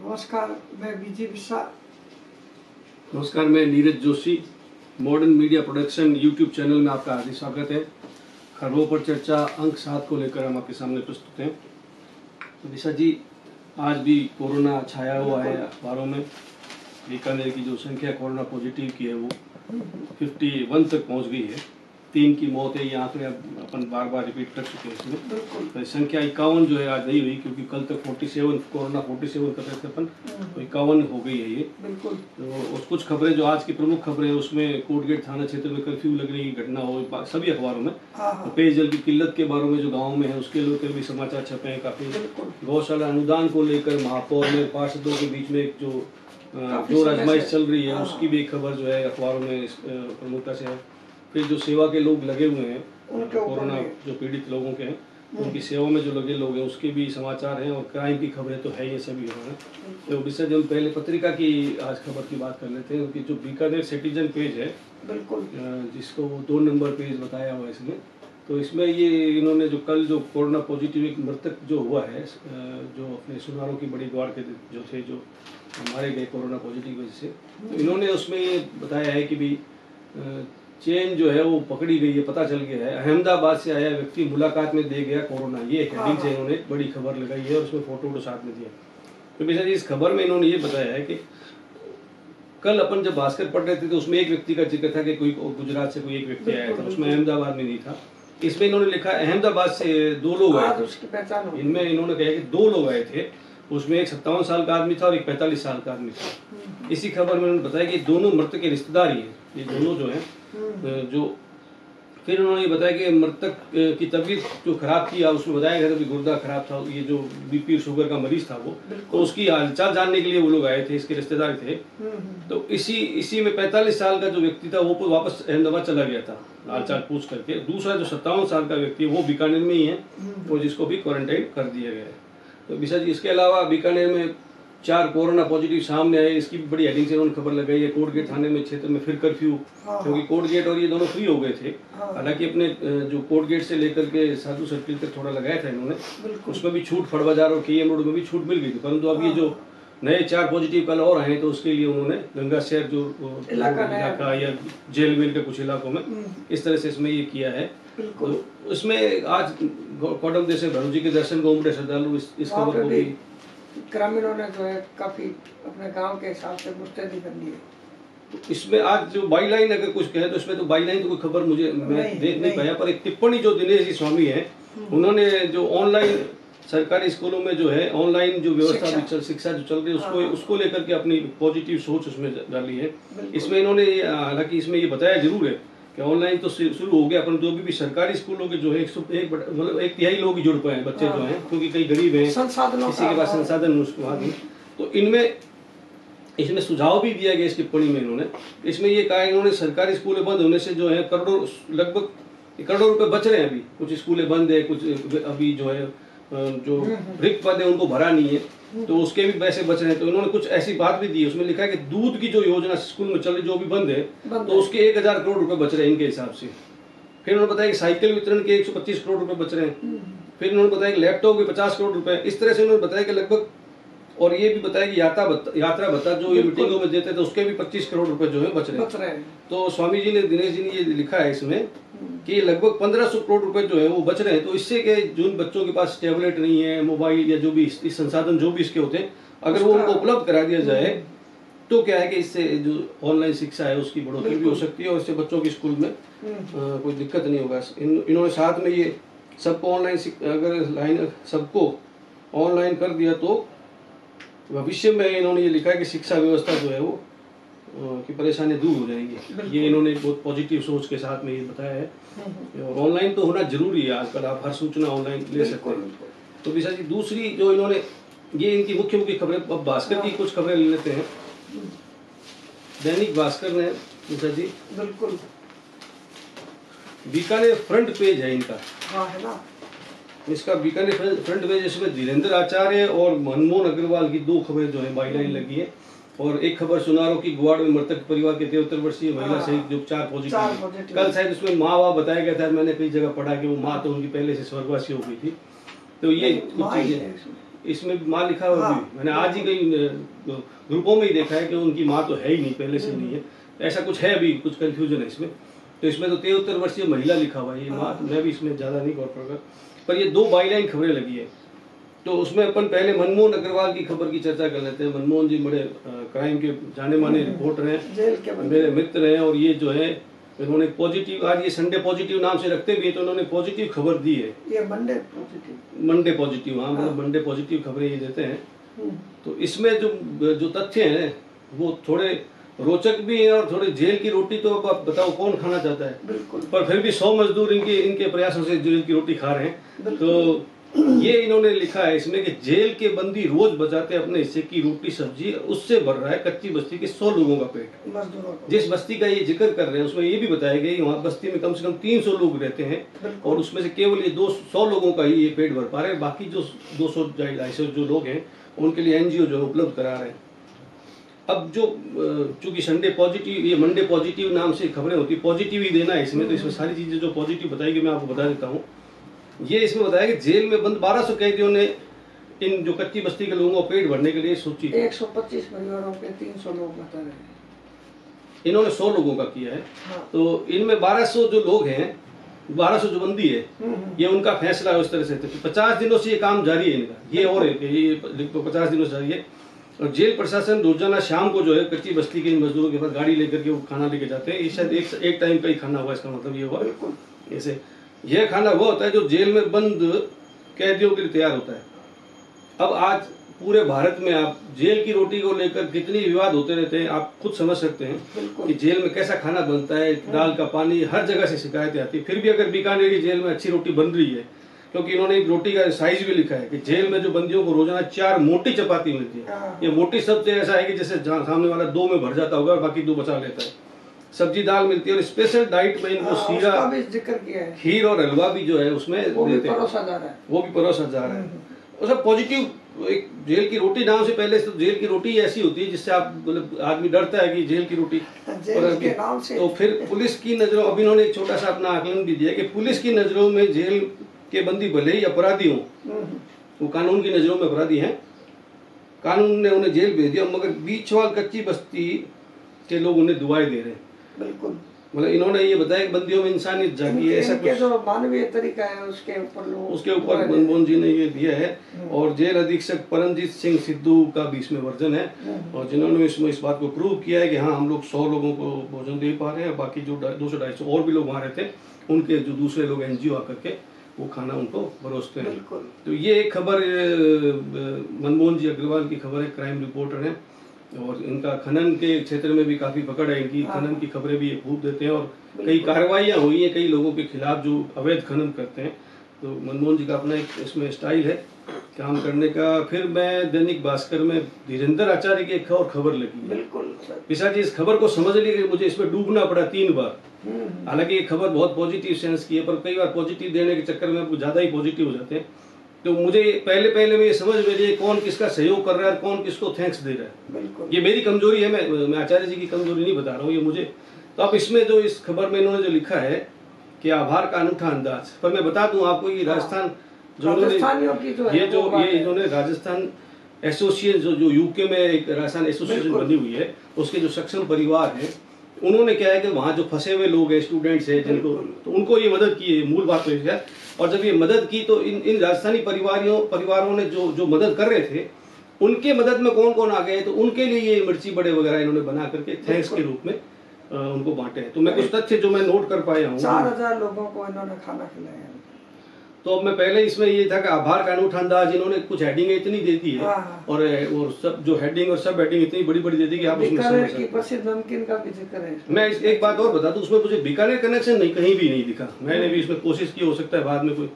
नमस्कार, मैं विजय मिश्रा। नमस्कार, मैं Neeraj Joshi. Modern media production YouTube channel में आपका हार्दिक स्वागत है। खबरों पर चर्चा अंक 7 को लेकर हम आपके सामने प्रस्तुत हैं। तो दिशा जी, आज भी कोरोना छाया हुआ है अखबारों में। बीकानेर की जो संख्या कोरोना पॉजिटिव की है वो 51 तक पहुंच गई है। 3 की मौत है, ये आंकड़े अपन बार बार रिपीट कर चुके हैं इसमें। तो संख्या 51 जो है आज नहीं हुई, क्योंकि कल तक 47 कोरोना 47 कर रहे थे अपन, तो 51 हो गई है ये। बिल्कुल। तो कुछ खबरें जो आज की प्रमुख खबरें हैं उसमें कोटगेट थाना क्षेत्र में कर्फ्यू लगने की घटना हो सभी अखबारों में। तो पेयजल की किल्लत के बारे में जो गाँव में है उसके लेकर भी समाचार छपे हैं काफी। गौशाला अनुदान को लेकर महापौर में पार्षदों के बीच में जो आजमाइश चल रही है उसकी भी खबर जो है अखबारों में प्रमुखता से है। फिर जो सेवा के लोग लगे हुए हैं, कोरोना जो पीड़ित लोगों के हैं, उनकी सेवा में जो लगे लोग हैं उसके भी समाचार हैं। और क्राइम की खबरें तो है ये सभी हैं। तो विषय जो पहले पत्रिका की आज खबर की बात कर लेते हैं, उनकी जो बीकानेर सिटीजन पेज है, बिल्कुल, जिसको 2 नंबर पेज बताया हुआ है इसमें। तो इसमें ये इन्होंने जो कल जो कोरोना पॉजिटिव एक मृतक जो हुआ है, जो अपने सुनारों की बड़ी द्वार के जो थे, जो मारे गए कोरोना पॉजिटिव वजह से, तो इन्होंने उसमें ये बताया है कि भी चेन जो है वो पकड़ी गई है, पता चल गया है। अहमदाबाद से आया व्यक्ति मुलाकात में दे गया कोरोना, ये हेडिंग से इन्होंने बड़ी खबर लगाई है और उसमें फोटो साथ में दिया। तो बेचारी इस खबर में इन्होंने ये बताया है कि कल अपन जब भास्कर पढ़ रहे थे तो उसमें एक व्यक्ति का जिक्र था कि कोई गुजरात से कोई एक व्यक्ति आया था, उसमें अहमदाबाद में नहीं था। इसमें इन्होंने लिखा अहमदाबाद से 2 लोग आए थे। इनमें इन्होंने कहा कि 2 लोग आए थे, उसमें एक 57 साल का आदमी था और एक 45 साल का आदमी था। इसी खबर में उन्होंने बताया कि दोनों मृतक के रिश्तेदार ही हैं, ये दोनों जो हैं। जो फिर उन्होंने बताया कि मृतक की तबीयत जो खराब थी, उसमें बताया गया था कि गुर्दा खराब था, ये जो बीपी और शुगर का मरीज था वो, तो उसकी हालचाल जानने के लिए वो लोग आए थे, इसके रिश्तेदार थे। तो इसी में 45 साल का जो व्यक्ति था वो वापस अहमदाबाद चला गया था हालचाल पूछ करके। दूसरा जो 57 साल का व्यक्ति है वो बीकानेर में ही है, वो जिसको भी क्वारंटाइन कर दिया गया है। तो विशा जी, इसके अलावा बीकानेर में 4 कोरोना पॉजिटिव सामने आए, इसकी भी बड़ी हेडिंग से उन्होंने खबर लगाई है। कोटगेट थाने में क्षेत्र में फिर कर्फ्यू, क्योंकि कोटगेट और ये दोनों फ्री हो गए थे। हालांकि अपने जो कोटगेट से लेकर के साधु सर्किल तक थोड़ा लगाया था इन्होंने, उसमें भी छूट, फड़ बाजार और केएम रोड में भी छूट मिल गई थी। परंतु अब ये जो नए 4 पॉजिटिव कल और आए, तो उसके लिए उन्होंने गंगा शहर जो इलाका या जेल वेल के कुछ इलाकों में इस तरह से इसमें ये किया है। तो उसमें आज कौडम देसे भरू जी के दर्शन को उमड़े श्रद्धालु इस खबर को भी ग्रामीणों ने जो है काफी अपने गांव के हिसाब से मुस्तैदी कर ली है। तो इसमें आज जो बाई लाइन अगर कुछ कहे तो इसमें तो बाई लाइन तो कोई खबर मैं देख नहीं पाया, पर एक टिप्पणी जो दिनेश जी स्वामी है, उन्होंने जो ऑनलाइन सरकारी स्कूलों में जो है ऑनलाइन जो व्यवस्था शिक्षा जो चल रही है उसको लेकर के अपनी पॉजिटिव सोच उसमें डाली है। इसमें इन्होंने हालांकि इसमें ये बताया जरूर है कि ऑनलाइन तो शुरू हो गया, परंतु अभी भी सरकारी स्कूलों के जो है 1/3 लोग ही जुड़ पाए बच्चे जो हैं, क्योंकि कई गरीब हैं, किसी के पास संसाधन नहीं। तो इसमें सुझाव भी दिया गया इस टिप्पणी में। इन्होंने इसमें ये कहा, इन्होंने सरकारी स्कूलें बंद होने से जो है लगभग करोड़ों रुपए बच रहे हैं। अभी कुछ स्कूलें बंद है, कुछ अभी जो है जो रिक्त पद है उनको भरा नहीं है, तो उसके भी पैसे बच रहे हैं। तो इन्होंने कुछ ऐसी बात भी दी, उसमें लिखा है कि दूध की जो योजना स्कूल में चल रही जो भी बंद है, तो उसके 1000 करोड़ रुपए बच रहे हैं इनके हिसाब से। फिर उन्होंने बताया कि साइकिल वितरण के 125 करोड़ रुपए बच रहे हैं। फिर उन्होंने बताया कि लैपटॉप के 50 करोड़ रुपए। इस तरह से उन्होंने बताया कि लगभग, और ये भी बताया कि यात्रा भत्ता जो ये मीटिंगों में देते थे उसके भी 25 करोड़ रुपए जो है बच रहे हैं। तो स्वामी जी ने, दिनेश जी ने ये लिखा है इसमें कि लगभग 1500 करोड़ रुपए जो है वो बच रहे हैं। तो इससे के जिन बच्चों के पास टैबलेट नहीं है, मोबाइल या जो भी इस संसाधन जो भी इसके होते हैं, अगर वो उनको उपलब्ध करा दिया जाए तो क्या है कि इससे जो ऑनलाइन शिक्षा है उसकी बढ़ोतरी भी हो सकती है और इससे बच्चों की स्कूल में कोई दिक्कत नहीं होगा। इन्होंने साथ में ये सबको सबको ऑनलाइन कर दिया तो भविष्य में, इन्होंने ये लिखा है कि शिक्षा व्यवस्था जो है वो की परेशानी दूर हो जाएगी। ये इन्होंने बहुत पॉजिटिव सोच के साथ में ये बताया है। और ऑनलाइन तो होना जरूरी है, आजकल आप हर सूचना ऑनलाइन ले सकते हैं। तो विशा जी, दूसरी जो इन्होंने, ये इनकी मुख्य खबरें। अब भास्कर की कुछ खबरें ले लेते हैं। दैनिक भास्कर ने विशा जी, बिल्कुल, बीकानेर फ्रंट पेज है इनका, है ना। इसका बीकानेर फ्रंट पेज, इसमें धीरेन्द्र आचार्य और मनमोहन अग्रवाल की 2 खबरें जो है बाई लाइन लगी है। और एक खबर सुनारों की गुवाड़ में मृतक परिवार के 73 वर्षीय महिला सहित जो 4 पॉजिटिव। कल शायद उसमें माँ बाप बताया गया था, मैंने कई जगह पढ़ा कि वो माँ तो उनकी पहले से स्वर्गवासी हो गई थी। तो ये कुछ चीजें इसमें माँ लिखा हुआ हाँ, भी मैंने आज ही कई ग्रुपों में ही देखा है कि उनकी माँ तो है ही नहीं, पहले से नहीं है, ऐसा कुछ है, अभी कुछ कंफ्यूजन है इसमें। तो इसमें तो 73 वर्षीय महिला लिखा हुआ है, ये माँ मैं भी इसमें ज़्यादा नहीं गौर कर, पर ये 2 बाईलाइन खबरें लगी है। तो उसमें अपन पहले मनमोहन अग्रवाल की खबर की चर्चा कर लेते हैं। मनमोहन जी बड़े क्राइम के जाने माने रिपोर्टर हैं, मेरे मित्र हैं, और ये जो है इन्होंने पॉजिटिव, आज ये संडे पॉजिटिव नाम से रखते भी है, तो उन्होंने पॉजिटिव खबर दी है, ये मंडे पॉजिटिव, हाँ, मतलब मंडे पॉजिटिव खबरें ये देते हैं। तो इसमें जो तथ्य हैं वो थोड़े रोचक भी हैं, और थोड़े जेल की रोटी तो अब आप बताओ कौन खाना चाहता है, बिल्कुल, पर फिर भी 100 मजदूर इनके प्रयासों से जेल की रोटी खा रहे हैं। तो ये इन्होंने लिखा है इसमें कि जेल के बंदी रोज बचाते अपने हिस्से की रोटी सब्जी, उससे भर रहा है कच्ची बस्ती के 100 लोगों का पेट, मजदूरों का। जिस बस्ती का ये जिक्र कर रहे हैं उसमें ये भी बताया गया वहाँ बस्ती में कम से कम 300 लोग रहते हैं, और उसमें से केवल ये 200 लोगों का ही ये पेट भर पा रहे हैं, बाकी जो 200-250 जो लोग हैं उनके लिए एनजीओ जो उपलब्ध करा रहे हैं। अब जो चूंकि संडे पॉजिटिव, ये मंडे पॉजिटिव नाम से खबरें होती, पॉजिटिव ही देना है इसमें, तो इसमें सारी चीजें जो पॉजिटिव बताएगी मैं आपको बता देता हूँ। ये इसमें बताया कि जेल में बंद 1200 कैदियों ने इन जो कच्ची बस्ती के लोगों को पेट भरने के लिए सोची, 125 परिवारों के 300 लोग बता रहे हैं, इन्होंने 100 लोगों का किया है। हाँ। तो इनमें 1200 जो लोग हैं, 1200 जो बंदी है, ये उनका फैसला है उस तरह से। 50 दिनों से ये काम जारी है इनका, ये और है ये 50 दिनों से जारी है। और जेल प्रशासन रोजाना शाम को जो है कच्ची बस्ती के मजदूरों के पास गाड़ी लेकर के वो खाना लेके जाते हैं। ये शायद एक टाइम का ही खाना हुआ, इसका मतलब ये हुआ। ऐसे यह खाना वो होता है जो जेल में बंद कैदियों के लिए तैयार होता है। अब आज पूरे भारत में आप जेल की रोटी को लेकर कितनी विवाद होते रहते हैं, आप खुद समझ सकते हैं कि जेल में कैसा खाना बनता है, दाल का पानी, हर जगह से शिकायतें आती है। फिर भी अगर बीकानेरी जेल में अच्छी रोटी बन रही है, क्योंकि इन्होंने एक रोटी का साइज भी लिखा है कि जेल में जो बंदियों को रोजाना 4 मोटी चपाती मिलती है। ये मोटी शब्द ऐसा है कि जैसे सामने वाला 2 में भर जाता होगा और बाकी 2 बचा लेता है। सब्जी दाल मिलती है, और स्पेशल डाइट में इनको सीरा भी जिक्र किया है, खीर और हलवा भी जो है उसमें वो भी देते हैं, वो भी परोसा जा रहा है। और सब पॉजिटिव। एक जेल की रोटी नाम से पहले तो जेल की रोटी ऐसी होती है जिससे आप मतलब आदमी डरता है कि जेल की रोटी, तो फिर पुलिस की नजरों, अब इन्होंने एक छोटा सा अपना आकलन भी दिया कि पुलिस की नजरों में जेल के बंदी भले ही अपराधी हों, वो कानून की नजरों में अपराधी हैं, कानून ने उन्हें जेल भेज दिया, मगर बीचवाल कच्ची बस्ती के लोग उन्हें दुआएं दे रहे हैं। बिल्कुल, मतलब इन्होंने ये बताया कि बंदियों में इंसानियत जागी है, ऐसा कुछ जो मानवीय तरीका है उसके ऊपर मनमोहन जी ने ये दिया है। और जेल अधीक्षक परमजीत सिंह सिद्धू का भी इसमें वर्जन है, और जिन्होंने इसमें इस बात को प्रूव किया है कि हाँ हम लोग 100 लोगों को भोजन दे पा रहे हैं, बाकी जो 200-250 और भी लोग वहाँ रहते हैं उनके जो दूसरे लोग एनजीओ आकर के वो खाना उनको परोसते हैं। तो ये एक खबर मनमोहन जी अग्रवाल की खबर है, क्राइम रिपोर्टर है, और इनका खनन के क्षेत्र में भी काफी पकड़ है इनकी। खनन की खबरें भी खूब देते हैं, और कई कार्रवाइयां हुई हैं कई लोगों के खिलाफ जो अवैध खनन करते हैं। तो मनमोहन जी का अपना एक इसमें स्टाइल है काम करने का। फिर मैं दैनिक भास्कर में धीरेन्द्र आचार्य की एक और खबर लगी। बिल्कुल पिसा जी, इस खबर को समझ लीजिए, मुझे इसमें डूबना पड़ा 3 बार। हालांकि ये खबर बहुत पॉजिटिव सेंस की है, पर कई बार पॉजिटिव देने के चक्कर में ज्यादा ही पॉजिटिव हो जाते हैं। तो मुझे पहले में ये समझ में रही कौन किसका सहयोग कर रहा है, कौन किसको थैंक्स दे रहा है। ये मेरी कमजोरी है, मैं आचार्य जी की कमजोरी नहीं बता रहा हूँ ये मुझे। तो अब इसमें जो इस खबर में इन्होंने जो लिखा है कि आभार का अनूठा अंदाज, पर मैं बता दूं आपको ये राजस्थान जो इन्होंने राजस्थान एसोसिएशन जो यूके में एक राजस्थान एसोसिएशन बनी हुई है, उसके जो सक्षम परिवार है, उन्होंने क्या है कि वहाँ जो फंसे हुए लोग हैं, स्टूडेंट्स हैं जिनको, तो उनको ये मदद की है। मूल बात तो ये है। और जब ये मदद की तो इन राजस्थानी परिवारों ने जो मदद कर रहे थे, उनके मदद में कौन कौन आ गए, तो उनके लिए ये मिर्ची बड़े वगैरह इन्होंने बना करके थैंक्स के रूप में उनको बांटे हैं। तो मैं कुछ तथ्य जो मैं नोट कर पाया हूँ, 4000 लोगों को इन्होंने खाना खिलाया। तो अब मैं पहले इसमें ये था कि आभार का अनूठा अंदाज, इन्होंने कुछ हेडिंग इतनी देती है, और सब जो हेडिंग और सब हेडिंग इतनी बड़ी बड़ी देती है कि आप उसमें समझ सकते हैं। प्रसिद्ध नमकीन का भी जिक्र है। मैं एक बात और बता दूं, उसमें मुझे बीकानेर कनेक्शन नहीं, कहीं भी नहीं दिखा। मैंने भी इसमें कोशिश की, हो सकता है बाद में कोई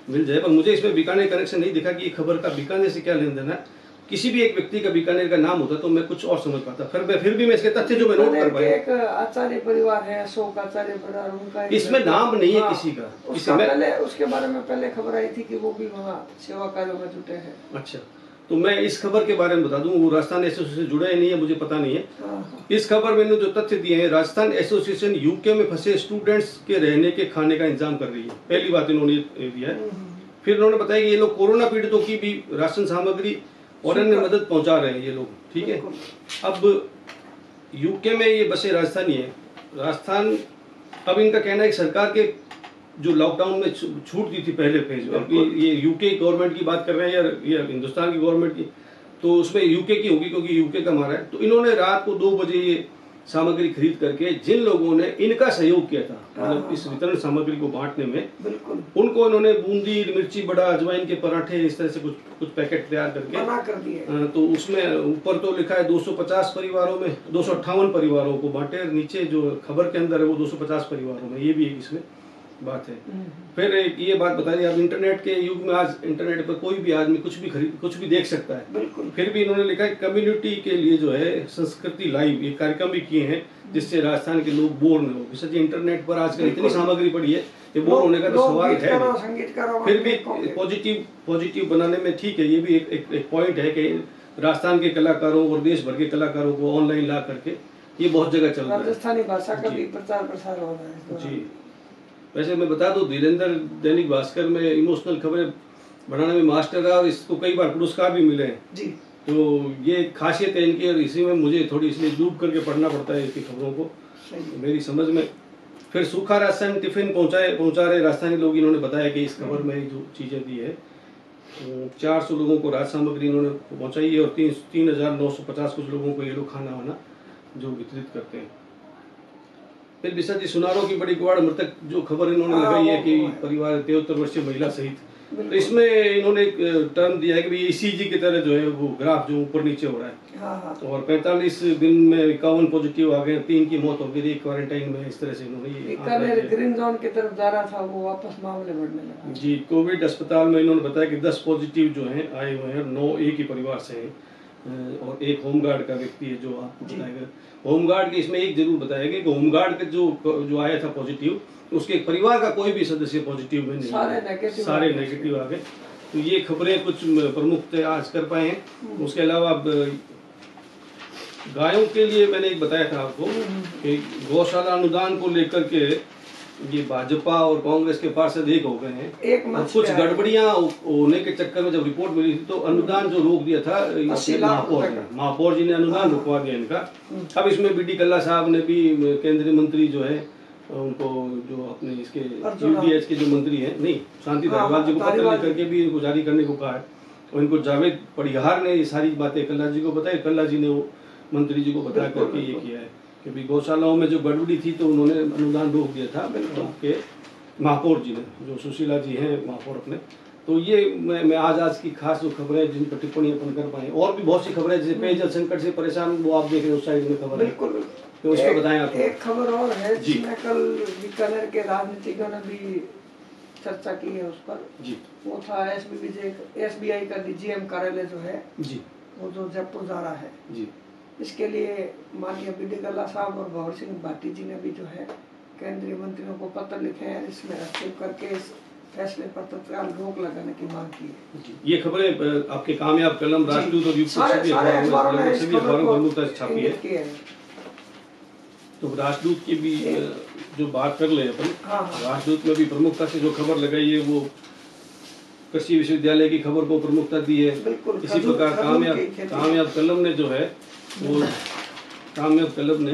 मिल जाए, पर मुझे इसमें बीकानेर कनेक्शन नहीं दिखा कि ये खबर का बीकानेर से क्या लेन देन है। किसी भी एक व्यक्ति का बीकानेर का नाम होता तो मैं कुछ और समझ पाता। फिर भी मैं इसके तथ्य जो मैं नोट कर पाया, एक आचार्य परिवार है, अशोक आचार्य परिवार, उनका इसमें नाम नहीं है किसी का। उसके बारे में पहले खबर आई थी कि वो भी वहाँ सेवा कार्यों में जुटे हैं। अच्छा, तो मैं इस खबर के बारे में बता दूं, वो राजस्थान एसोसिएशन से जुड़ा ही नहीं है, मुझे पता नहीं है। इस खबर में जो तथ्य दिए हैं, राजस्थान एसोसिएशन यूके में फंसे स्टूडेंट्स के रहने के खाने का इंतजाम कर रही है। पहली बात इन्होंने दिया है। फिर उन्होंने बताया कि ये लोग कोरोना पीड़ितों की भी राशन सामग्री और अन्य मदद पहुंचा रहे हैं ये लोग, ठीक है। अब यूके में ये बसें राजस्थानी है, राजस्थान, अब इनका कहना है कि सरकार के जो लॉकडाउन में छूट दी थी पहले फेज, अब ये यूके गवर्नमेंट की बात कर रहे हैं या हिंदुस्तान की गवर्नमेंट की, तो उसमें यूके की होगी क्योंकि यूके का हमारा है। तो इन्होंने रात को 2 बजे ये सामग्री खरीद करके जिन लोगों ने इनका सहयोग किया था, मतलब इस वितरण सामग्री को बांटने में, उनको इन्होंने बूंदी, मिर्ची बड़ा, अजवाइन के पराठे, इस तरह से कुछ पैकेट तैयार करके बना कर दिए। तो उसमें ऊपर तो लिखा है 250 परिवारों में 258 परिवारों को बांटे, नीचे जो खबर के अंदर है वो 250 परिवारों में, ये भी इसमें बात है। फिर एक ये बात बता दी, अब इंटरनेट के युग में आज इंटरनेट पर कोई भी आदमी कुछ भी देख सकता है। फिर भी इन्होंने लिखा है कम्युनिटी के लिए जो है संस्कृति लाइव ये कार्यक्रम भी किए हैं, जिससे राजस्थान के लोग बोर न हो। सच्ची इंटरनेट पर आजकल इतनी सामग्री पड़ी है, ये बोर होने का तो सवाल है। फिर भी पॉजिटिव बनाने में ठीक है, ये भी एक पॉइंट है कि राजस्थान के कलाकारों और देश भर के कलाकारों को ऑनलाइन ला करके ये बहुत जगह चल रहा है, राजस्थानी भाषा का भी प्रचार प्रसार हो रहा है जी। वैसे मैं बता दूं, धीरेन्द्र दैनिक भास्कर में इमोशनल खबरें बनाने में मास्टर है और इसको कई बार पुरस्कार भी मिले हैं जी। तो ये खासियत है इनकी, और इसी में मुझे थोड़ी इसलिए डूब करके पढ़ना पड़ता है इसकी खबरों को मेरी समझ में। फिर सूखा राशन टिफिन पहुंचा रहे राजस्थानी लोग, इन्होंने बताया कि इस खबर में जो चीजें दी है 400 लोगों को राशन सामग्री इन्होंने पहुंचाई है, और 3950 कुछ लोगों को ये लोग खाना वाना जो वितरित करते हैं। फिर विशा जी सुनारों की बड़ी गुआड़ मृतक जो खबर इन्होंने लगाई है कि परिवार 73 वर्षीय महिला सहित, तो इसमें इन्होंने एक टर्म दिया है कि ईसीजी की तरह जो है वो ग्राफ जो ऊपर नीचे हो रहा है, और 45 दिन में 51 पॉजिटिव आ गए, 3 की मौत हो गई क्वारंटाइन में। इस तरह से इन्होंने ग्रीन जोन की तरफ जा रहा था, वो वापस मामले बढ़ने लगा जी। कोविड अस्पताल में इन्होंने बताया कि 10 पॉजिटिव जो है आए हुए हैं, 9 एक ही परिवार से हैं, और एक होमगार्ड का व्यक्ति है जो आपको बताएगा। होमगार्ड के इसमें एक जरूर बताएगा कि होमगार्ड का जो आया था पॉजिटिव, उसके परिवार का कोई भी सदस्य पॉजिटिव में नहीं, सारे नेगेटिव आ गए। तो ये खबरें कुछ प्रमुख आज कर पाए हैं। उसके अलावा गायों के लिए मैंने एक बताया था आपको कि गौशाला अनुदान को लेकर के ये भाजपा और कांग्रेस के पार्षद एक हो गए हैं। कुछ गड़बड़ियां होने के चक्कर में जब रिपोर्ट मिली थी तो अनुदान जो रोक दिया था महापौर जी ने अनुदान रुकवा दिया इनका। अब इसमें बीडी कल्ला साहब ने भी केंद्रीय मंत्री जो है उनको, जो अपने इसके यूडीएच के जो मंत्री हैं, नहीं शांति धारीवाल जी को पत्र लिख करके भी इनको जारी करने को कहा है, और इनको जावेद पड़िहार ने ये सारी बातें कल्ला जी को बताई। कल्ला जी ने वो मंत्री जी को बता करके ये किया है कि गौशालाओं में जो गड़बड़ी थी तो उन्होंने अनुदान रोक दिया था आपके महापौर जी ने, जो सुशीला जी हैं महापौर अपने। तो ये मैं आज की खास जो खबरें जिन पर टिप्पणी अपन कर पाए, और भी बहुत सी खबरें जैसे पेयजल संकट से परेशान, वो आप देख रहे हैं उस साइड में खबर है, तो उसको बताएं आप। एक खबर और है जिसमें कल बीकानेर के राजनीतिकों ने भी चर्चा की है उस पर जी। वो था SBI का DGM कार्यालय जो है जी, वो जो जयपुर जा रहा है जी। इसके लिए माननीय बीडी कल्ला साहब और भंवर सिंह भाटी जी ने भी जो है केंद्रीय मंत्रियों को पत्र लिखे हैं, इसमें हस्तक्षेप करके इस फैसले पर तत्काल रोक लगाने की मांग की है। ये खबरें आपके कामयाब कलम राष्ट्रदूत और सभी अखबारों में छापी है। तो राष्ट्रदूत की भी जो बात कर ले अपन, राष्ट्रदूत में भी प्रमुखता से जो खबर लगाई है वो कृषि विश्वविद्यालय की खबर को प्रमुखता दी है। इसी प्रकार कामयाब कलम ने जो है वो कामयाब कलम ने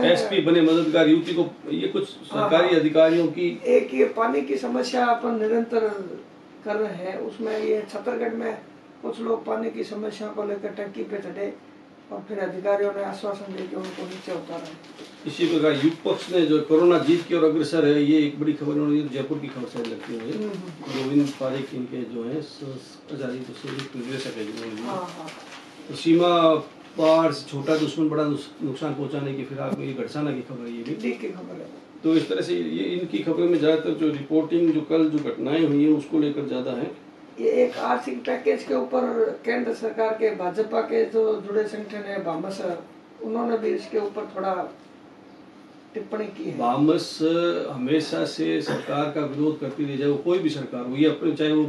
एसपी बने मददगार युवती को, ये कुछ सरकारी अधिकारियों की एक ये पानी की समस्या अपन निरंतर कर रहे हैं, उसमें ये छत्तीसगढ़ में कुछ लोग पानी की समस्या को लेकर टंकी पे चढ़े और फिर अधिकारियों ने आश्वासन देकर उनको नीचे उतारा। इसी प्रकार युग पक्ष ने जो कोरोना जीत की ओर अग्रसर है, ये एक बड़ी खबर उन्होंने जयपुर की खबर से लगती है। गोविंद पारेख इनके जो है निर्देशक है, तो सीमा पार छोटा दुश्मन बड़ा नुकसान पहुंचाने की फिराक में ये घटसाना की खबर, ये भी की खबर है। तो इस तरह से ये इनकी खबरों में ज्यादातर जो रिपोर्टिंग जो कल जो घटनाएं हुई है उसको लेकर ज्यादा है। ये एक आर्थिक पैकेज के ऊपर केंद्र सरकार के भाजपा के जो जुड़े संगठन है भामस, उन्होंने भी इसके ऊपर थोड़ा टिप्पणी की है। भामस हमेशा से सरकार का विरोध करती रही, चाहे वो कोई भी सरकार हो, ये अपने चाहे वो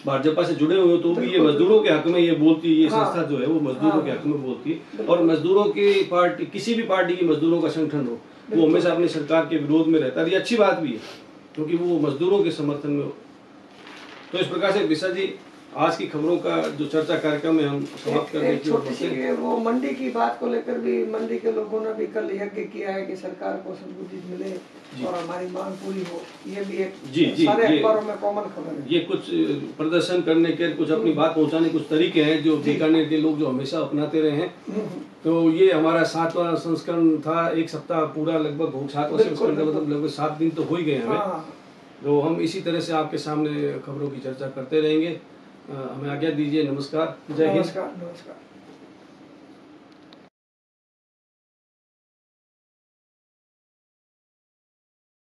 भाजपा से जुड़े हुए हो तो भी ये मजदूरों के हक में ये बोलती, ये संस्था जो है वो मजदूरों के हक में बोलती, और मजदूरों की पार्टी, किसी भी पार्टी की मजदूरों का संगठन हो, वो हमेशा अपनी सरकार के विरोध में रहता है। ये अच्छी बात भी है क्योंकि वो मजदूरों के समर्थन में हो। तो इस प्रकार से विशा जी आज की खबरों का जो चर्चा कार्यक्रम है हम समाप्त करने की छोटी सी वो मंडी की बात को लेकर भी मंडी के लोगों ने भी कल यज्ञ किया है कि सरकार को सद्बुद्धि मिले और हमारी मांग पूरी हो। ये भी एक सारे अखबारों में कॉमन खबर है। ये कुछ प्रदर्शन करने के, कुछ अपनी बात पहुंचाने कुछ तरीके हैं जो बीकानेर के लोग जो हमेशा अपनाते रहे हैं। तो ये हमारा 7वां संस्करण था, एक सप्ताह पूरा लगभग 7वां संस्करण का मतलब लगभग 7 दिन तो हो ही गए हमें। तो हम इसी तरह से आपके सामने खबरों की चर्चा करते रहेंगे। हमें आज्ञा दीजिए। नमस्कार, जय हिंद। नमस्कार।